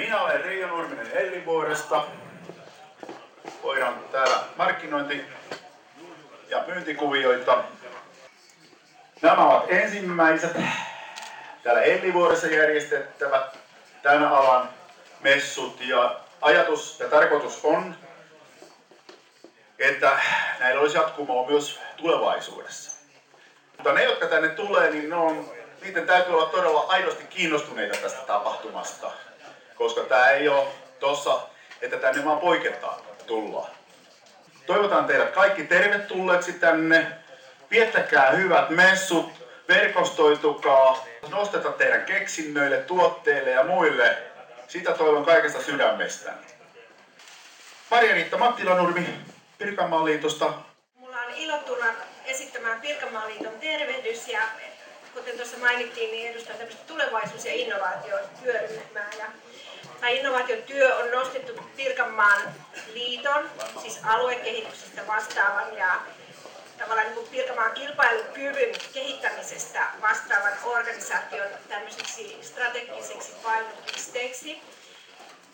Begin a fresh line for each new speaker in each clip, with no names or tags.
Minä olen Reijo Nurminen Ellinvuoresta. Hoidan täällä markkinointi- ja myyntikuvioita. Nämä ovat ensimmäiset täällä Ellinvuoressa järjestettävät tämän alan messut, ja ajatus ja tarkoitus on, että näillä olisi jatkumoa myös tulevaisuudessa. Mutta ne, jotka tänne tulee, niin niiden täytyy olla todella aidosti kiinnostuneita tästä tapahtumasta, koska tämä ei ole tossa, että tänne vaan poiketaan tullaan. Toivotan teidät kaikki tervetulleeksi tänne. Viettäkää hyvät messut, verkostoitukaa, nostetaan teidän keksinnöille, tuotteille ja muille. Sitä toivon kaikesta sydämestäni. Maria-Riitta Mattilanurmi Pirkanmaan liitosta.
Mulla on ilo tulla esittämään Pirkanmaan liiton tervehdys, ja kuten tuossa mainittiin, niin edustan tämmöistä tulevaisuus- ja innovaatiotyöryhmää. Tämä innovaatiotyö on nostettu Pirkanmaan liiton, siis aluekehityksestä vastaavan ja tavallaan niin kuin Pirkanmaan kilpailukyvyn kehittämisestä vastaavan organisaation tämmöiseksi strategiseksi painopisteeksi.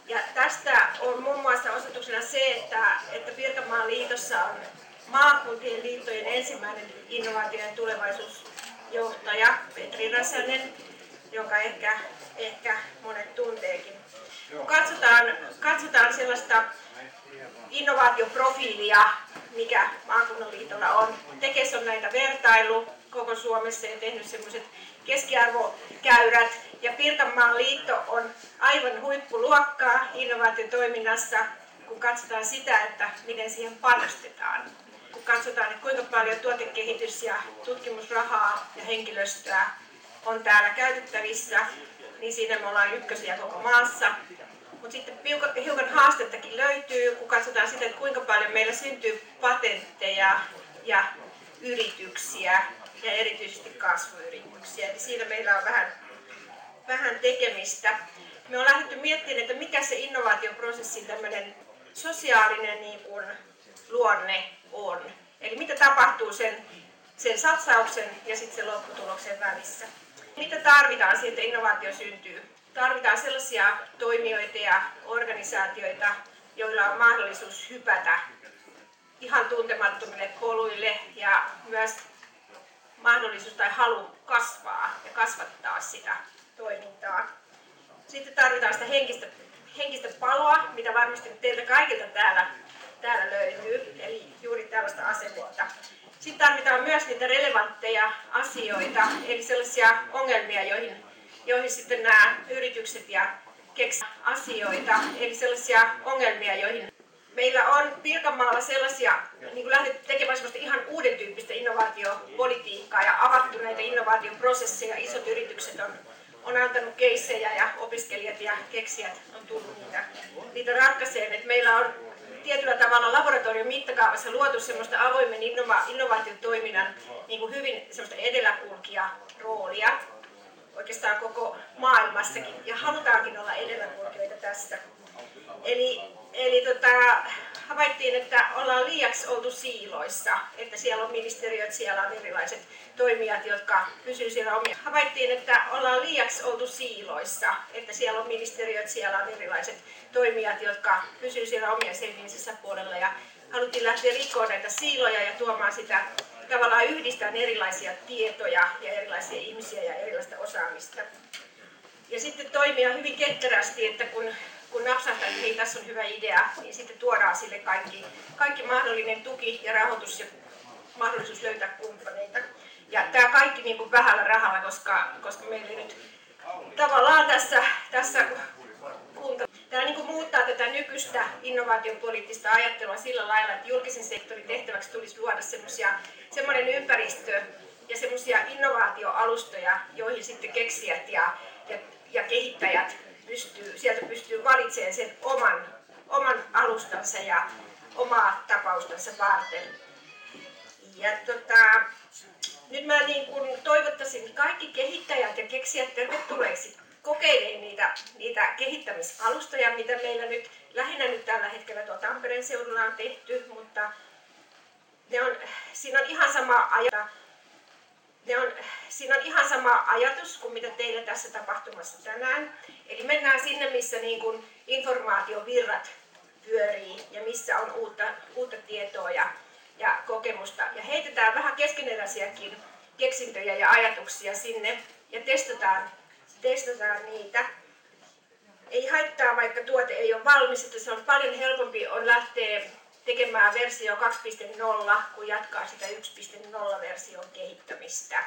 Ja tästä on muun muassa osoituksena se, että Pirkanmaan liitossa on maakuntien liittojen ensimmäinen innovaatio- ja tulevaisuusjohtaja Petri Räsänen, jonka ehkä monet tunteekin. Kun katsotaan sellaista innovaatioprofiilia, mikä maakunnan liitolla on. Tekes on näitä vertailu koko Suomessa ja tehnyt semmoiset keskiarvokäyrät. Ja Pirkanmaan liitto on aivan huippuluokkaa innovaatiotoiminnassa, kun katsotaan sitä, että miten siihen panostetaan. Kun katsotaan, että kuinka paljon tuotekehitys- ja tutkimusrahaa ja henkilöstöä on täällä käytettävissä, niin siinä me ollaan ykkösiä koko maassa. Mutta sitten hiukan haastettakin löytyy, kun katsotaan sitä, että kuinka paljon meillä syntyy patentteja ja yrityksiä ja erityisesti kasvuyrityksiä. Eli siinä meillä on vähän tekemistä. Me on lähdetty miettimään, että mikä se innovaatioprosessin tämmöinen sosiaalinen luonne on. Eli mitä tapahtuu sen satsauksen ja sitten sen lopputuloksen välissä. Mitä tarvitaan siihen, että innovaatio syntyy? Tarvitaan sellaisia toimijoita ja organisaatioita, joilla on mahdollisuus hypätä ihan tuntemattomille poluille ja myös mahdollisuus tai halu kasvaa ja kasvattaa sitä toimintaa. Sitten tarvitaan sitä henkistä paloa, mitä varmasti teiltä kaikilta täällä löytyy, eli juuri tällaista asennetta. Sitten tarvitaan myös niitä relevantteja asioita, eli sellaisia ongelmia, joihin sitten nämä yritykset ja asioita, eli sellaisia ongelmia, joihin meillä on Pirkanmaalla sellaisia, niin kuin lähdetty tekemään sellaista ihan uuden tyyppistä innovaatiopolitiikkaa ja avattu näitä innovaatioprosesseja. Isot yritykset on antanut keissejä ja opiskelijat ja keksijät on tullut niitä ratkaiseen. Et meillä on tietyllä tavalla laboratorion mittakaavassa luotu semmoista avoimen innovaatiotoiminnan niin kuin hyvin semmoista edelläkulkijaroolia oikeastaan koko maailmassakin, ja halutaankin olla edelläkulkijoita tässä. Eli havaittiin, että ollaan liiaksi oltu siiloissa, että siellä on ministeriöt, siellä on erilaiset toimijat, jotka pysyvät siellä omia. Havaittiin, että ollaan liiaksi oltu siiloissa, että siellä on ministeriöt, siellä on erilaiset toimijat, jotka pysyvät siellä omien selvinsä puolella, ja haluttiin lähteä rikkoa näitä siiloja ja tuomaan sitä tavallaan yhdistään erilaisia tietoja ja erilaisia ihmisiä ja erilaista osaamista. Ja sitten toimia hyvin ketterästi, että kun napsahtaa, että hei, tässä on hyvä idea, niin sitten tuodaan sille kaikki mahdollinen tuki ja rahoitus ja mahdollisuus löytää kumppaneita. Ja tämä kaikki niin kuin vähällä rahalla, koska meillä nyt tavallaan tässä tämä niin kuin muuttaa tätä nykyistä innovaatiopoliittista ajattelua sillä lailla, että julkisen sektorin tehtäväksi tulisi luoda semmoinen ympäristö ja semmoisia innovaatioalustoja, joihin sitten keksijät ja kehittäjät pystyy valitsemaan sen oman alustansa ja omaa tapaustansa varten. Ja nyt mä niin kun toivottaisin kaikki kehittäjät ja keksijät tervetulleeksi kokeilemaan niitä kehittämisalustoja, mitä meillä nyt lähinnä tällä hetkellä Tampereen seudulla on tehty, mutta siinä on ihan sama ajatus. Siinä on ihan sama ajatus kuin mitä teillä tässä tapahtumassa tänään. Eli mennään sinne, missä niin kuin informaatiovirrat pyörii ja missä on uutta tietoa ja kokemusta. Ja heitetään vähän keskeneräisiäkin keksintöjä ja ajatuksia sinne ja testataan niitä. Ei haittaa, vaikka tuote ei ole valmis, että se on paljon helpompi on lähteä tekemään versio 2.0, kun jatkaa sitä 1.0-version kehittämistä.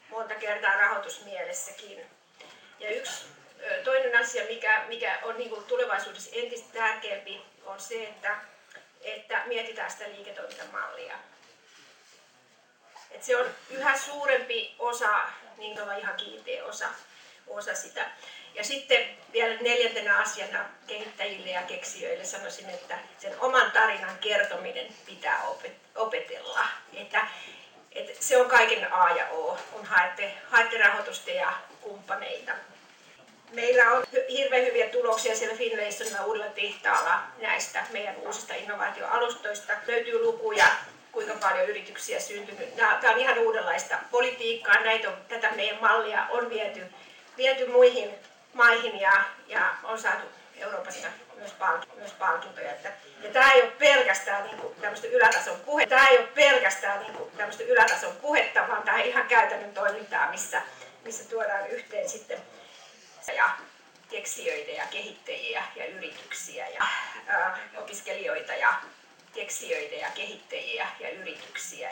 Monta kertaa rahoitusmielessäkin. Ja toinen asia, mikä on niin kuin tulevaisuudessa entistä tärkeämpi, on se, että mietitään sitä liiketoimintamallia. Et se on yhä suurempi osa, niin kuin ihan kiinteä osa sitä. Ja sitten vielä neljäntenä asiana kehittäjille ja keksijöille sanoisin, että sen oman tarinan kertominen pitää opetella. Että se on kaiken A ja O, kun haette rahoitusta ja kumppaneita. Meillä on hirveän hyviä tuloksia siellä Finlayssonilla uudella tehtaalla näistä meidän uusista innovaatioalustoista. Löytyy lukuja, kuinka paljon yrityksiä syntynyt. Tämä on ihan uudenlaista politiikkaa. Tätä meidän mallia on viety muihin maihin ja on saatu Euroopassa myös palkintoja. Ja tämä ei ole pelkästään niin tämmöistä ylätason puhetta, vaan tämä on ihan käytännön toimintaa, missä tuodaan yhteen sitten ja keksijöitä ja kehittäjiä ja yrityksiä ja opiskelijoita ja keksijöitä ja kehittäjiä ja yrityksiä.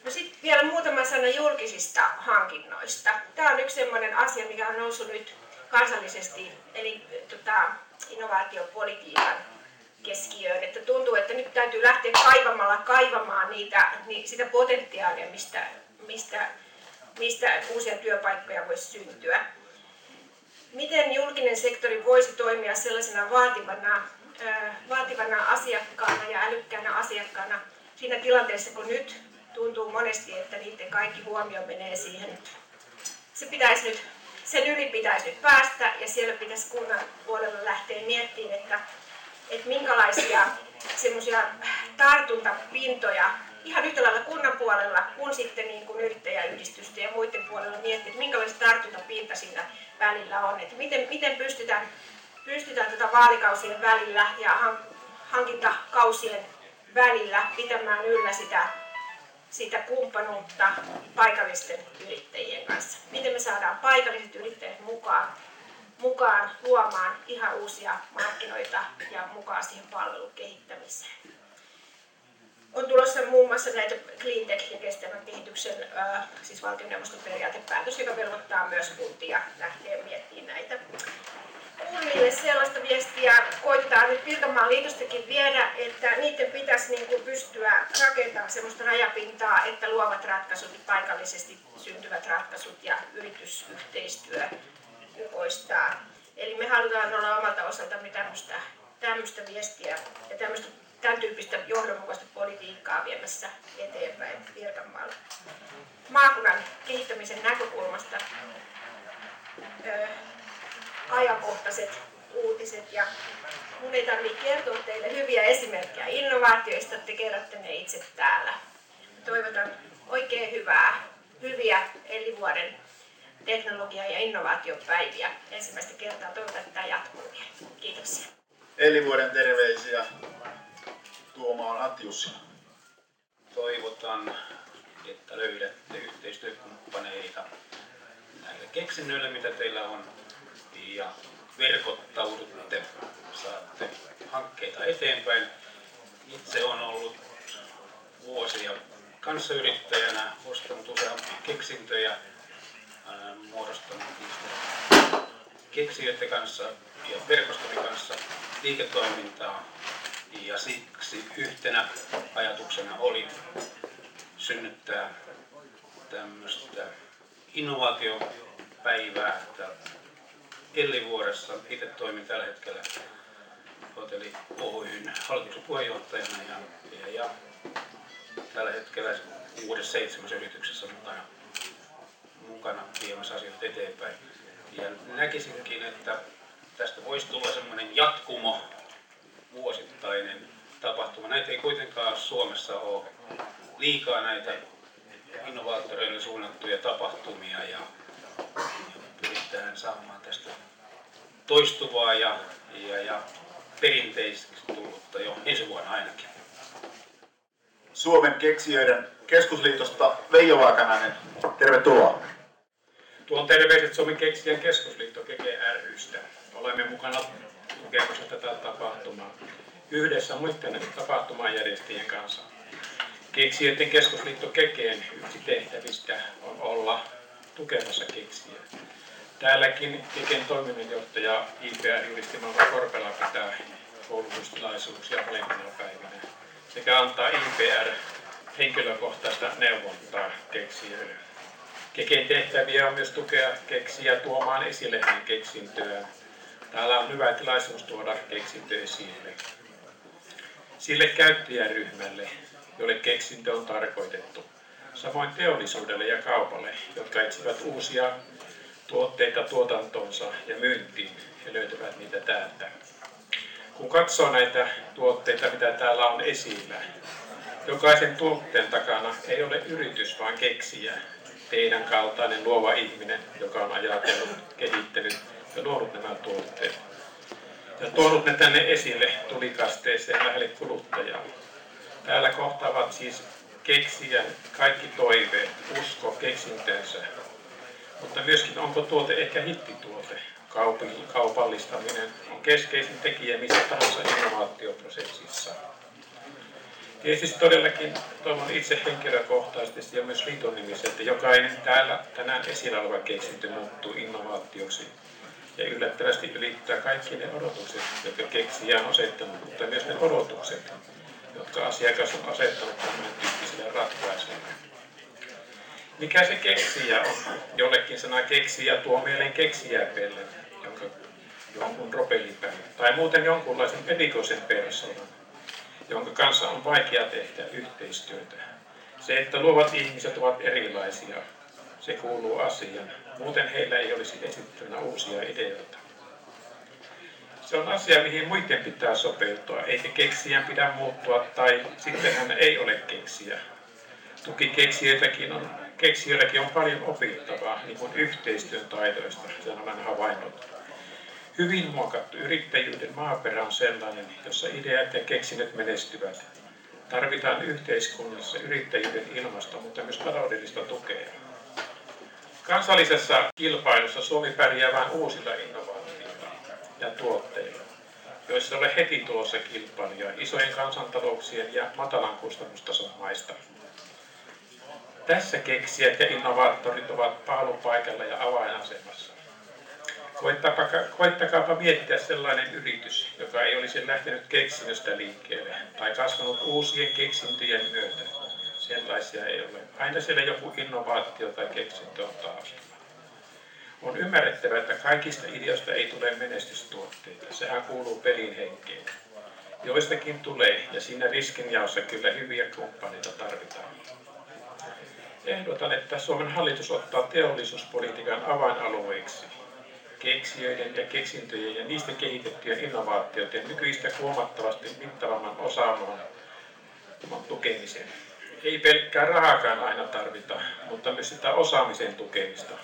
No sitten vielä muutama sana julkisista hankinnoista. Tämä on yksi sellainen asia, mikä on noussut nyt kansallisesti, eli innovaatiopolitiikan keskiöön. Että tuntuu, että nyt täytyy lähteä kaivamaan sitä potentiaalia, mistä uusia työpaikkoja voisi syntyä. Miten julkinen sektori voisi toimia sellaisena vaativana asiakkaana ja älykkäänä asiakkaana siinä tilanteessa, kun nyt tuntuu monesti, että niiden kaikki huomio menee siihen. Sen yli pitäisi nyt päästä ja siellä pitäisi kunnan puolella lähteä miettimään, että minkälaisia semmoisia tartuntapintoja ihan yhtä lailla kunnan puolella kuin sitten niin kuin yrittäjäyhdistysten ja muiden puolella miettiä, että minkälainen tartuntapinta siinä välillä on. Että miten pystytään vaalikausien välillä ja hankintakausien välillä pitämään yllä sitä kumppanuutta paikallisten yrittäjien kanssa. Miten me saadaan paikalliset yrittäjät mukaan luomaan ihan uusia markkinoita ja mukaan siihen palvelun kehittämiseen. On tulossa muun muassa näitä cleantech ja kestävän kehityksen siis valtioneuvoston periaatepäätös, joka velvoittaa myös kuntia lähteä miettimään näitä. Kunnille sellaista viestiä koitetaan nyt Pirkanmaan liitostakin viedä, että niiden pitäisi pystyä rakentamaan sellaista rajapintaa, että luovat ratkaisut, paikallisesti syntyvät ratkaisut ja yritysyhteistyö kukoistaa. Eli me halutaan olla omalta osaltamme tämmöistä viestiä ja tämän tyyppistä johdonmukaista politiikkaa viemässä eteenpäin Pirkanmaalla. Maakunnan kehittämisen näkökulmasta ajankohtaiset uutiset ja mun ei tarvitse kertoa teille hyviä esimerkkejä innovaatioista, te kerrotte ne itse täällä. Toivotan oikein hyviä Ellivuoden teknologia- ja innovaatiopäiviä. Ensimmäistä kertaa toivotan, että tämä jatkuu vielä. Kiitoksia.
Ellivuoden terveisiä Tuomaan Antti-Jussila.
Toivotan, että löydätte yhteistyökumppaneita näille keksinnöille, mitä teillä on, ja verkottaudutte, saatte hankkeita eteenpäin. Itse olen ollut vuosia kanssayrittäjänä, ostanut useampia keksintöjä, muodostanut niistä keksijöiden kanssa ja verkostoni kanssa liiketoimintaa. Ja siksi yhtenä ajatuksena oli synnyttää tämmöistä innovaatiopäivää Ellivuoressa. Itse toimin tällä hetkellä Hotelli Oyn hallituksen puheenjohtajana ja tällä hetkellä 6-7 yrityksessä mukana viemässä asioita eteenpäin. Ja näkisinkin, että tästä voisi tulla semmoinen jatkumo, vuosittainen tapahtuma. Näitä ei kuitenkaan Suomessa ole liikaa näitä innovaattoreille suunnattuja tapahtumia ja pyritään saamaan tästä toistuvaa ja perinteisesti tullutta jo ensi vuonna ainakin.
Suomen keksijöiden keskusliitosta Veijo Vaakanainen, tervetuloa.
Tuon terveiset Suomen keksijän keskusliitto Keke ry:stä. Olemme mukana tukemassa tätä tapahtumaa yhdessä muiden tapahtumajärjestäjien kanssa. Keksijöiden keskusliitto Kekeen yksi tehtävistä on olla tukemassa keksijää. Täälläkin Keken toiminnanjohtaja IPR-juristi Maura Korpela pitää koulutustilaisuuksia molempina päivinä sekä antaa IPR henkilökohtaista neuvontaa keksijöille. Keken tehtäviä on myös tukea keksijää tuomaan esille hänen keksintöään. Täällä on hyvä tilaisuus tuoda keksintö esille. Sille käyttäjäryhmälle, jolle keksintö on tarkoitettu. Samoin teollisuudelle ja kaupalle, jotka etsivät uusia tuotteita tuotantonsa ja myyntiin ja löytävät niitä täältä. Kun katsoo näitä tuotteita, mitä täällä on esillä, jokaisen tuotteen takana ei ole yritys, vaan keksijä. Teidän kaltainen luova ihminen, joka on ajatellut, kehittänyt ja luonut nämä tuotteet. Ja tuonut ne tänne esille tulikasteeseen lähelle kuluttajaa. Täällä kohtaavat siis keksijän kaikki toiveet, usko keksintönsä. Mutta myöskin onko tuote ehkä hittituote. Kaupallistaminen on keskeisin tekijä missä tahansa innovaatioprosessissa. Tietysti todellakin toivon itse henkilökohtaisesti ja myös liiton nimissä, että jokainen täällä tänään esillä oleva keksintö muuttuu innovaatioksi ja yllättävästi ylittää kaikki ne odotukset, jotka keksijä on asettanut, mutta myös ne odotukset, jotka asiakas on asettanut tämän tyyppisille ratkaisuille. Mikä se keksijä on? Jollekin sana keksijä tuo mieleen keksijäpelle, jonkun propellipään tai muuten jonkunlaisen erikoisen persoonan, jonka kanssa on vaikea tehdä yhteistyötä. Se, että luovat ihmiset ovat erilaisia, se kuuluu asiaan. Muuten heillä ei olisi esittävänä uusia ideoita. Se on asia, mihin muiden pitää sopeutua, eikä keksijän pidä muuttua tai sitten hän ei ole keksijä. Toki keksijöilläkin on paljon opittavaa, niin kuin yhteistyön taidoista, sen olen havainnut. Hyvin muokattu yrittäjyyden maaperä on sellainen, jossa ideat ja keksinnöt menestyvät. Tarvitaan yhteiskunnassa yrittäjyyden ilmasto, mutta myös taloudellista tukea. Kansallisessa kilpailussa Suomi pärjää vain uusilla innovaatioilla ja tuotteilla, joissa ei ole heti tulossa kilpailuja isojen kansantalouksien ja matalan kustannustason maista. Tässä keksijät ja innovaattorit ovat paalupaikalla ja avainasemassa. Koittakaapa miettiä sellainen yritys, joka ei olisi lähtenyt keksinnöstä liikkeelle tai kasvanut uusien keksintöjen myötä. Sellaisia ei ole. Aina siellä joku innovaatio tai keksintö on taustalla. On ymmärrettävä, että kaikista ideoista ei tule menestystuotteita. Sehän kuuluu pelin henkeen. Joistakin tulee ja siinä riskinjaossa kyllä hyviä kumppaneita tarvitaan. Ehdotan, että Suomen hallitus ottaa teollisuuspolitiikan avainalueiksi keksijöiden ja keksintöjen ja niistä kehitettyjen innovaatioiden nykyistä huomattavasti mittavamman osaamman tukemisen. Ei pelkkää rahakaan aina tarvita, mutta myös sitä osaamisen tukemista,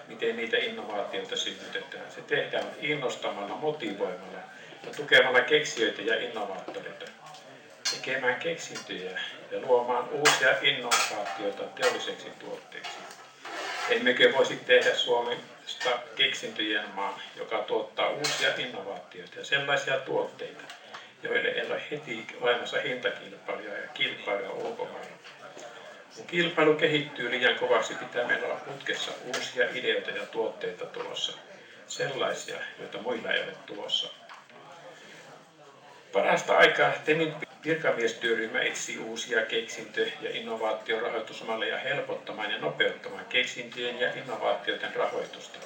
miten niitä innovaatioita synnytetään. Se tehdään innostamalla, motivoimalla ja tukemalla keksijöitä ja innovaattoreita, tekemään keksintöjä ja luomaan uusia innovaatioita teolliseksi tuotteeksi. Emmekö voisi tehdä Suomesta keksintöjen maan, joka tuottaa uusia innovaatioita ja sellaisia tuotteita, joille ei ole heti olemassa hintakilpailua ja kilpailua ulkomailla. Kun kilpailu kehittyy liian kovaksi, pitää meillä olla putkessa uusia ideoita ja tuotteita tulossa. Sellaisia, joita muilla ei ole tulossa. Parasta aikaa TEMin virkamiestyöryhmä etsii uusia keksintö- ja innovaatiorahoitusmalleja helpottamaan ja nopeuttamaan keksintöjen ja innovaatioiden rahoitusta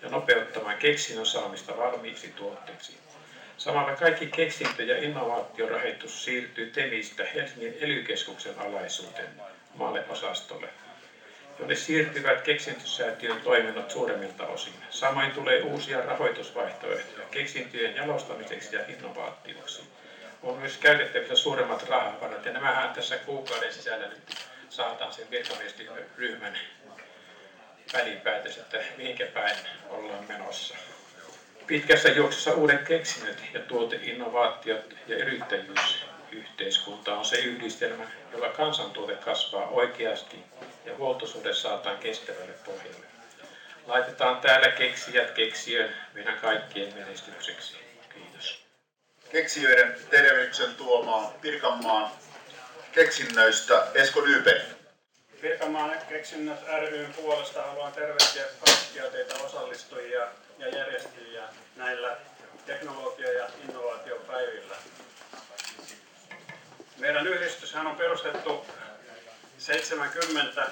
ja nopeuttamaan keksinnön saamista valmiiksi tuotteeksi. Samalla kaikki keksintö- ja innovaatiorahoitus siirtyy TEMistä Helsingin ELY-keskuksen alaisuuteen omalle osastolle, jonne siirtyvät keksintösäätiön toiminnot suuremmilta osin. Samoin tulee uusia rahoitusvaihtoehtoja keksintöjen jalostamiseksi ja innovaatioksi. On myös käytettävissä suuremmat rahavarat ja nämähän tässä kuukauden sisällä nyt saadaan sen virkamiesryhmän välipäätös, että mihinkä päin ollaan menossa. Pitkässä juoksussa uudet keksinnöt ja tuoteinnovaatiot ja yrittäjyys yhteiskunta on se yhdistelmä, jolla kansantuote kasvaa oikeasti ja huoltosuhde saadaan kestävälle pohjalle. Laitetaan täällä keksijät keksijöön meidän kaikkien menestykseksi. Kiitos.
Keksijöiden tervehdyksen tuomaan Pirkanmaan keksinnöistä Esko Nyberg.
Pirkanmaan keksinnöt ry:n puolesta haluan tervehtiä kaikkia teitä osallistujia ja järjestäjiä näillä teknologia- ja innovaatiopäivillä. Meidän yhdistyshän on perustettu 70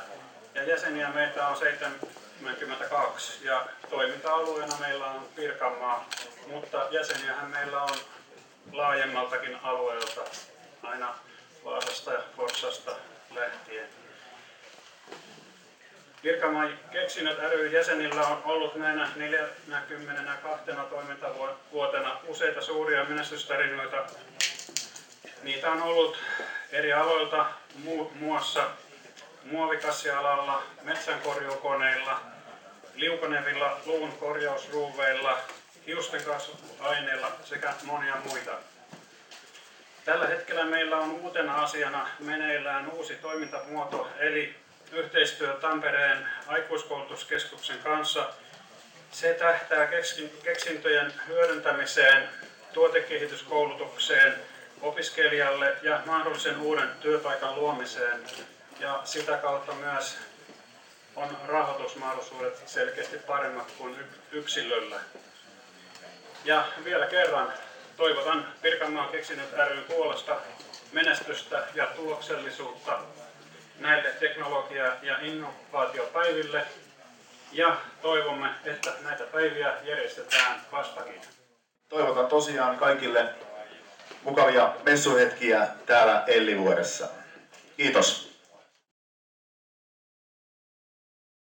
ja jäseniä meitä on 72 ja toiminta-alueena meillä on Pirkanmaa, mutta jäseniähän meillä on laajemmaltakin alueelta, aina Vaasasta ja Forssasta lähtien. Pirkanmaan keksinnöt ry jäsenillä on ollut näinä 42 toimintavuotena useita suuria menestystarinoita. Niitä on ollut eri aloilta, muun muassa muovikassialalla, metsänkorjuukoneilla, liukonevilla luun korjausruuveilla, hiusten kasvuaineilla sekä monia muita. Tällä hetkellä meillä on uutena asiana meneillään uusi toimintamuoto, eli yhteistyö Tampereen aikuiskoulutuskeskuksen kanssa. Se tähtää keksintöjen hyödyntämiseen, tuotekehityskoulutukseen opiskelijalle ja mahdollisen uuden työpaikan luomiseen. Ja sitä kautta myös on rahoitusmahdollisuudet selkeästi paremmat kuin yksilöllä. Ja vielä kerran toivotan Pirkanmaan keksinnöt ry:n puolesta menestystä ja tuloksellisuutta näille teknologia- ja innovaatiopäiville ja toivomme, että näitä päiviä järjestetään vastakin.
Toivotan tosiaan kaikille mukavia messuhetkiä täällä Ellivuodessa. Kiitos.